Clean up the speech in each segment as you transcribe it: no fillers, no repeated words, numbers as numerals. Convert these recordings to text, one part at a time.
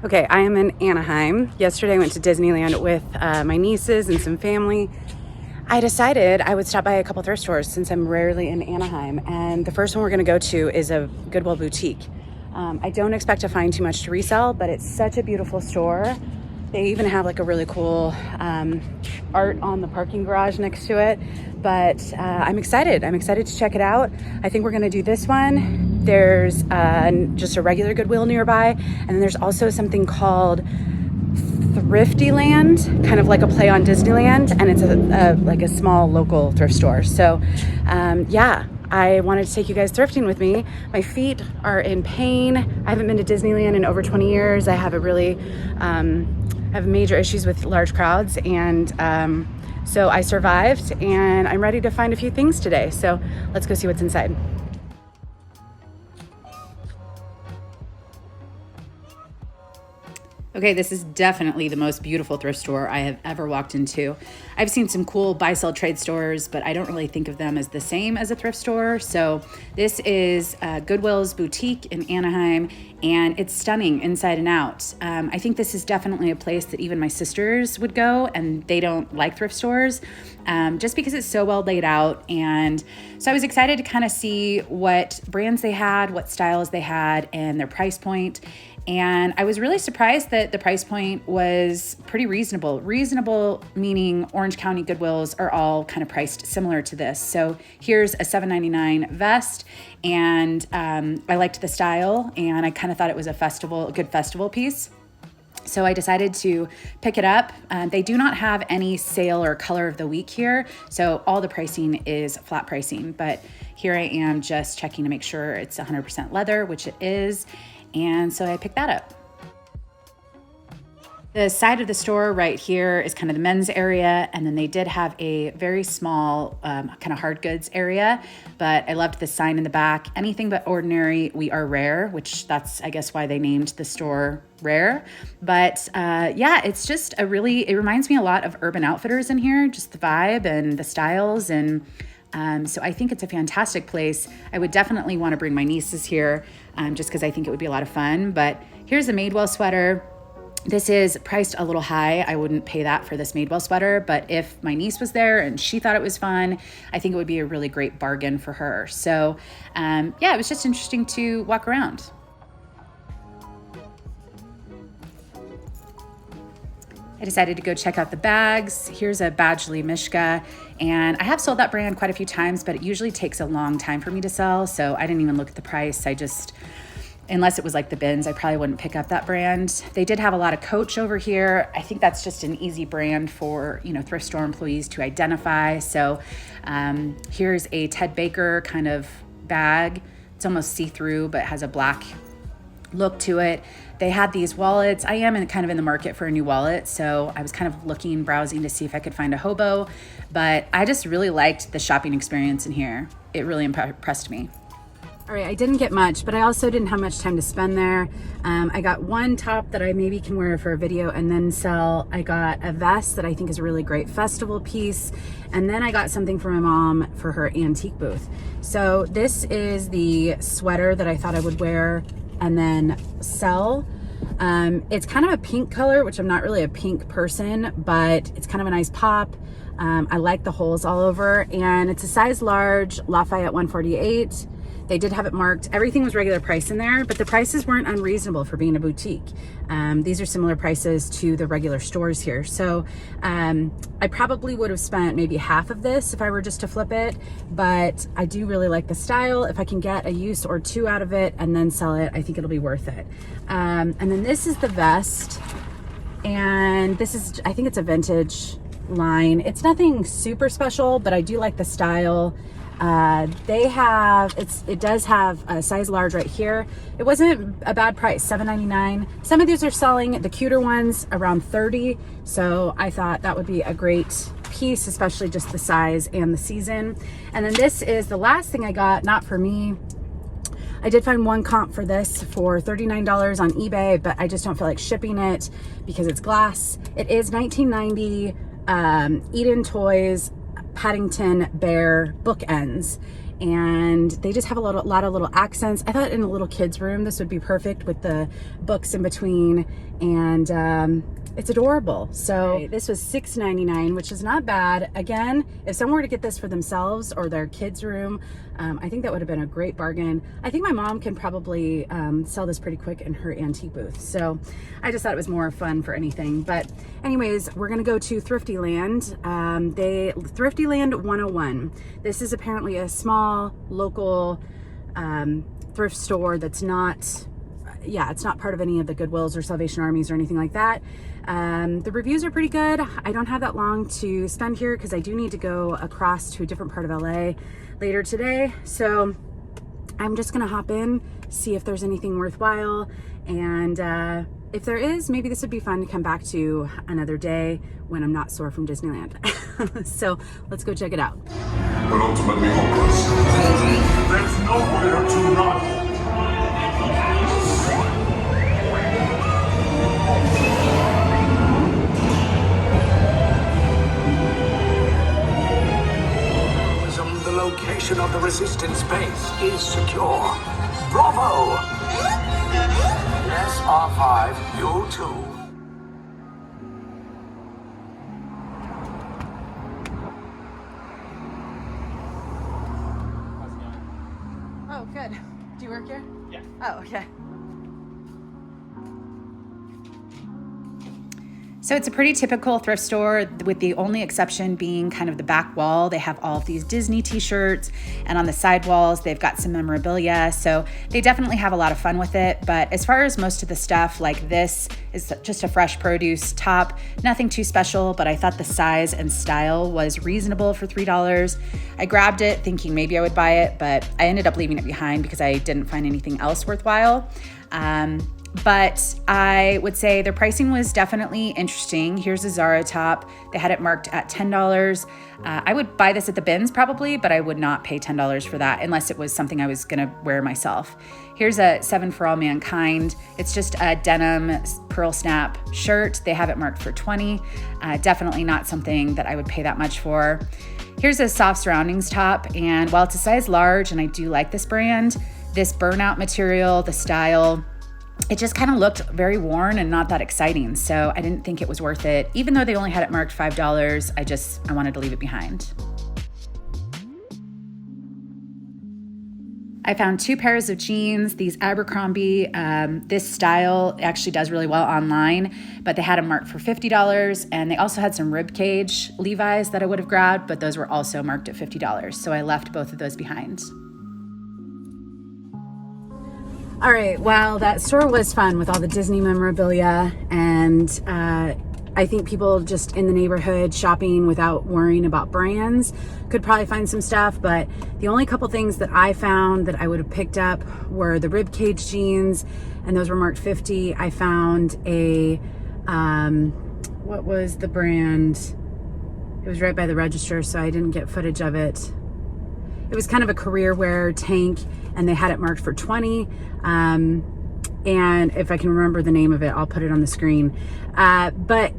Okay, I am in Anaheim. Yesterday I went to Disneyland with my nieces and some family. I decided I would stop by a couple thrift stores since I'm rarely in Anaheim. And the first one we're gonna go to is a Goodwill boutique. I don't expect to find too much to resell, but it's such a beautiful store. They even have like a really cool art on the parking garage next to it. But I'm excited. I'm excited to check it out. I think we're gonna do this one. There's just a regular Goodwill nearby. And then there's also something called THRIFTYLAND, kind of like a play on Disneyland. And it's like a small local thrift store. So yeah, I wanted to take you guys thrifting with me. My feet are in pain. I haven't been to Disneyland in over 20 years. I have have major issues with large crowds, and so I survived, and I'm ready to find a few things today. So let's go see what's inside. Okay, this is definitely the most beautiful thrift store I have ever walked into. I've seen some cool buy-sell trade stores, but I don't really think of them as the same as a thrift store. So this is Goodwill's boutique in Anaheim, and it's stunning inside and out. I think this is definitely a place that even my sisters would go, and they don't like thrift stores just because it's so well laid out. And so I was excited to kind of see what brands they had, what styles they had, and their price point. And I was really surprised that the price point was pretty reasonable. Reasonable meaning Orange County Goodwills are all kind of priced similar to this. So here's a $7.99 vest, and I liked the style, and I kind of thought it was a good festival piece. So I decided to pick it up. They do not have any sale or color of the week here, so all the pricing is flat pricing. But here I am just checking to make sure it's 100% leather, which it is. And so I picked that up. The side of the store right here is kind of the men's area, and then they did have a very small kind of hard goods area, but I loved the sign in the back, anything but ordinary, we are rare, which that's, I guess, why they named the store Rare. But yeah, it's just it reminds me a lot of Urban Outfitters in here, just the vibe and the styles, and so I think it's a fantastic place. I would definitely want to bring my nieces here just because I think it would be a lot of fun. But here's a Madewell sweater. This is priced a little high. I wouldn't pay that for this Madewell sweater, but if my niece was there and she thought it was fun, I think it would be a really great bargain for her. So yeah, it was just interesting to walk around. I decided to go check out the bags. Here's a Badgley Mishka, and I have sold that brand quite a few times, but it usually takes a long time for me to sell, so I didn't even look at the price. Unless it was like the bins, I probably wouldn't pick up that brand. They did have a lot of Coach over here. I think that's just an easy brand for, thrift store employees to identify. So here's a Ted Baker kind of bag. It's almost see-through, but has a black look to it. They had these wallets. I am kind of in the market for a new wallet, so I was kind of browsing to see if I could find a hobo, but I just really liked the shopping experience in here. It really impressed me. All right, I didn't get much, but I also didn't have much time to spend there. I got one top that I maybe can wear for a video and then sell. I got a vest that I think is a really great festival piece. And then I got something for my mom for her antique booth. So this is the sweater that I thought I would wear and then sell. It's kind of a pink color, which I'm not really a pink person, but it's kind of a nice pop. I like the holes all over, and it's a size large, Lafayette 148. They did have it marked. Everything was regular price in there, but the prices weren't unreasonable for being a boutique. These are similar prices to the regular stores here. So I probably would have spent maybe half of this if I were just to flip it, but I do really like the style. If I can get a use or two out of it and then sell it, I think it'll be worth it. And then this is the vest, and I think it's a vintage line. It's nothing super special, but I do like the style. It does have a size large right here. It wasn't a bad price, $7.99. Some of these are selling, the cuter ones, around $30. So I thought that would be a great piece, especially just the size and the season. And then this is the last thing I got, not for me. I did find one comp for this for $39 on eBay, but I just don't feel like shipping it because it's glass. It is $19.90, Eden Toys Paddington Bear bookends, and they just have a lot of little accents. I thought in a little kid's room this would be perfect with the books in between, and it's adorable. So this was $6.99, which is not bad. Again, if someone were to get this for themselves or their kids' room, I think that would have been a great bargain. I think my mom can probably sell this pretty quick in her antique booth. So I just thought it was more fun for anything. But anyways, we're gonna go to Thriftyland. Thriftyland 101. This is apparently a small local thrift store that's not, it's not part of any of the Goodwills or Salvation Armies or anything like that. The reviews are pretty good. I don't have that long to spend here because I do need to go across to a different part of LA later today. So I'm just gonna hop in, see if there's anything worthwhile. And if there is, maybe this would be fun to come back to another day when I'm not sore from Disneyland. So let's go check it out. But ultimately hopeless. There's nowhere to run. The location of the resistance base is secure. Bravo! Yes, R5, you too. Oh, good. Do you work here? Yeah. Oh, okay. So it's a pretty typical thrift store, with the only exception being kind of the back wall. They have all of these Disney t-shirts, and on the side walls, they've got some memorabilia. So they definitely have a lot of fun with it. But as far as most of the stuff, like this is just a fresh produce top, nothing too special, but I thought the size and style was reasonable for $3. I grabbed it thinking maybe I would buy it, but I ended up leaving it behind because I didn't find anything else worthwhile. But I would say their pricing was definitely interesting. Here's a Zara top. They had it marked at $10. I would buy this at the bins probably, but I would not pay $10 for that unless it was something I was gonna wear myself. Here's a 7 for All Mankind. It's just a denim pearl snap shirt. They have it marked for $20. Definitely not something that I would pay that much for. Here's a soft surroundings top, and while it's a size large and I do like this brand, this burnout material, the style, it just kind of looked very worn and not that exciting. So I didn't think it was worth it. Even though they only had it marked $5, I wanted to leave it behind. I found 2 pairs of jeans, these Abercrombie. This style actually does really well online, but they had them marked for $50. And they also had some ribcage Levi's that I would have grabbed, but those were also marked at $50. So I left both of those behind. All right, well, that store was fun with all the Disney memorabilia, and I think people just in the neighborhood shopping without worrying about brands could probably find some stuff, but the only couple things that I found that I would have picked up were the ribcage jeans, and those were marked $50. I found a, what was the brand? It was right by the register, so I didn't get footage of it. It was kind of a career wear tank, and they had it marked for $20. And if I can remember the name of it, I'll put it on the screen. But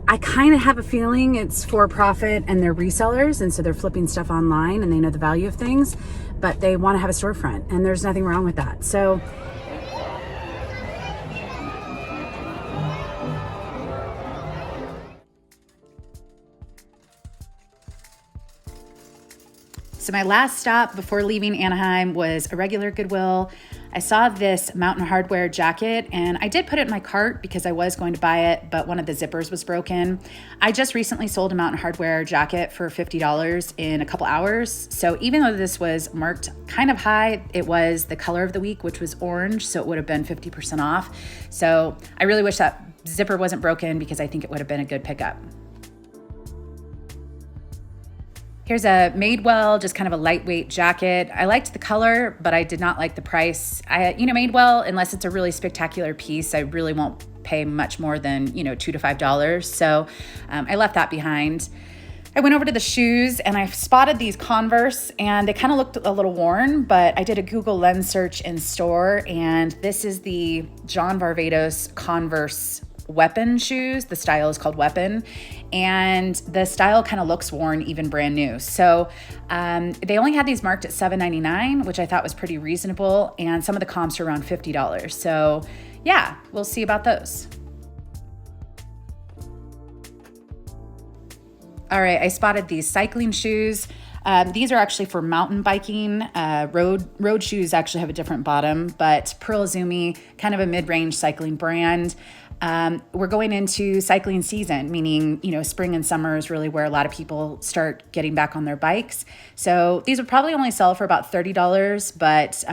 I kind of have a feeling it's for profit and they're resellers, and so they're flipping stuff online and they know the value of things, but they want to have a storefront, and there's nothing wrong with that. So my last stop before leaving Anaheim was a regular Goodwill. I saw this Mountain Hardwear jacket, and I did put it in my cart because I was going to buy it, but one of the zippers was broken. I just recently sold a Mountain Hardwear jacket for $50 in a couple hours. So even though this was marked kind of high, it was the color of the week, which was orange, so it would have been 50% off. So I really wish that zipper wasn't broken because I think it would have been a good pickup. Here's a Madewell, just kind of a lightweight jacket. I liked the color, but I did not like the price. Madewell, unless it's a really spectacular piece, I really won't pay much more than, $2 to $5. So I left that behind. I went over to the shoes and I spotted these Converse, and they kind of looked a little worn, but I did a Google Lens search in store, and this is the John Varvatos Converse Weapon shoes. The style is called Weapon, and the style kind of looks worn, even brand new. So they only had these marked at $7.99, which I thought was pretty reasonable, and some of the comps are around $50. So yeah, we'll see about those. All right, I spotted these cycling shoes. These are actually for mountain biking. Road shoes actually have a different bottom, but Pearl Izumi, kind of a mid-range cycling brand. We're going into cycling season, meaning, spring and summer is really where a lot of people start getting back on their bikes. So these would probably only sell for about $30, but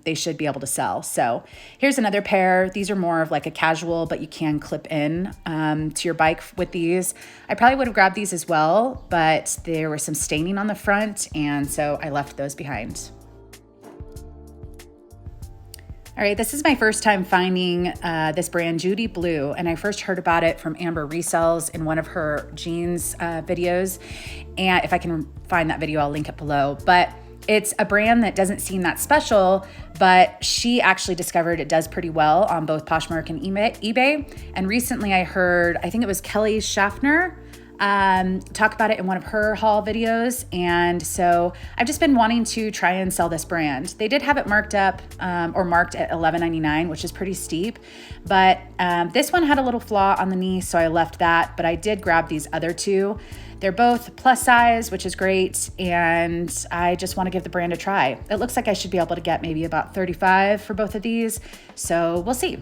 they should be able to sell. So here's another pair. These are more of like a casual, but you can clip in to your bike with these. I probably would have grabbed these as well, but there was some staining on the front, and so I left those behind. All right, this is my first time finding this brand, Judy Blue, and I first heard about it from Amber Resells in one of her jeans videos. And if I can find that video, I'll link it below. But it's a brand that doesn't seem that special, but she actually discovered it does pretty well on both Poshmark and eBay. And recently I heard, I think it was Kelly Schaffner, talk about it in one of her haul videos. And so I've just been wanting to try and sell this brand. They did have it marked up or marked at $11.99, which is pretty steep. But this one had a little flaw on the knee, so I left that. But I did grab these other two. They're both plus size, which is great. And I just want to give the brand a try. It looks like I should be able to get maybe about $35 for both of these. So we'll see.